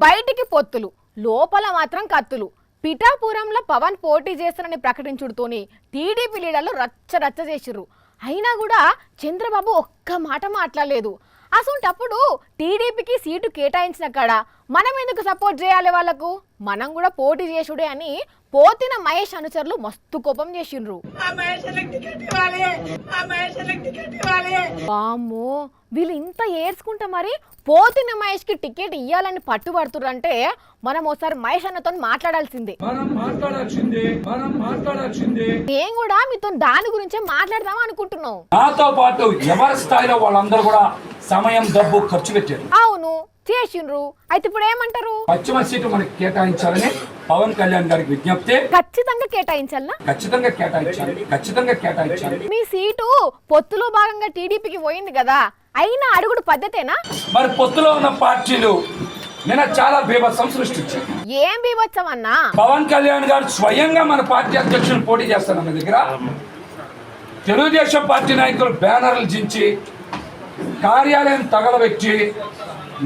బయటికి పొత్తులు లోపల మాత్రం కత్తులు. పిఠాపురంలో పవన్ పోటీ చేస్తారని ప్రకటించుడుతోని టీడీపీ లీడర్లు రచ్చ రచ్చ చేసిర్రు. అయినా కూడా చంద్రబాబు ఒక్క మాట మాట్లాడలేదు. అసొంటప్పుడు టీడీపీకి సీటు కేటాయించిన కాడ మనం ఎందుకు సపోర్ట్ చేయాలి వాళ్ళకు, మనం కూడా పోటీ చేసుడే అని పోతిన మహేష్ అనుచరులు మస్తు కోపం చేసిండ్రు. వామ్మో, వీళ్ళు ఇంత ఏడ్చుకుంటా మరి పోతిన మహేష్ కి టికెట్ ఇయ్యాలని పట్టుబడుతుర్రంటే మనం ఒకసారి మహేష్ అన్నతో మాట్లాడాల్సిందే. నేను కూడా మీతో దాని గురించే మాట్లాడదాం అనుకుంటున్నాం. నాతో పాటు ఎవరి స్థాయిలో వాళ్ళందరూ కూడా సమయం డబ్బు ఖర్చు పెట్టారు. అవును చేసిండ్రు. అయితే ఇప్పుడు ఏమంటారు? పశ్చిమ సీటు మనకి కేటాయించాలని పవన్ కళ్యాణ్ గారికి విజ్ఞప్తి. ఖచ్చితంగా కేటాయించాలనా? ఖచ్చితంగా కేటాయించాలి, ఖచ్చితంగా కేటాయించాలి. మీ సీటు పొత్తులో భాగంగా టీడీపీకి పోయింది కదా, అయినా అడుగుడు పద్ధతేనా? మరి పొత్తులో ఉన్న పార్టీలు నిన్న చాలా బీభత్సం సృష్టించారు. ఏం బీభత్సం అన్నా? పవన్ కళ్యాణ్ గారు స్వయంగా మన పార్టీ అధ్యక్షులు పోటీ చేస్తాను మన దగ్గర. తెలుగుదేశం పార్టీ నాయకులు బ్యానర్లు చించి కార్యాలయం తగలబెట్టి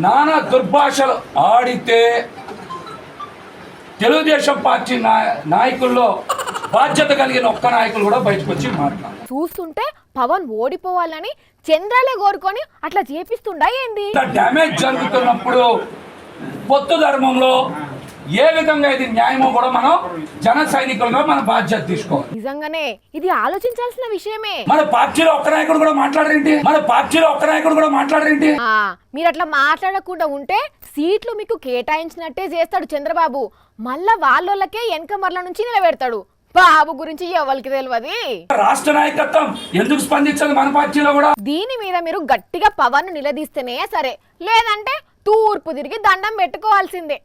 నానా దుర్భాషలు ఆడితే తెలుగుదేశం పార్టీ నాయకుల్లో బాధ్యత కలిగిన ఒక్క నాయకులు కూడా బయటకు వచ్చి మాట్లాడారు. చూస్తుంటే పవన్ ఓడిపోవాలని చంద్రాలే కోరుకొని అట్లా చేపిస్తుండా ఏంది? డ్యామేజ్ జరుగుతున్నప్పుడు పొత్తు ధర్మంలో ఏ విధంగా ఇది న్యాయమో కూడా మనం జన సైనికులుగా మన బాధ్యత తీసుకోవాలి. నిజంగానే ఇది ఆలోచించాల్సిన విషయమే. మన పార్టీలో ఒక్క నాయకుడు కూడా మాట్లాడరేంటి? మీరు అట్లా మాట్లాడకుండా ఉంటే సీట్లు మీకు కేటాయించినట్టే చేస్తాడు చంద్రబాబు. మళ్ళా వాళ్ళకే వెనక మరల నుంచి నిలబెడతాడు. బాబు గురించి ఎవరికి తెలియదు. రాష్ట్ర నాయకత్వం ఎందుకు స్పందించదు మన పార్టీలో కూడా? దీని మీద మీరు గట్టిగా పవన్ నిలదీస్తేనే సరే, లేదంటే తూర్పు తిరిగి దండం పెట్టుకోవాల్సిందే.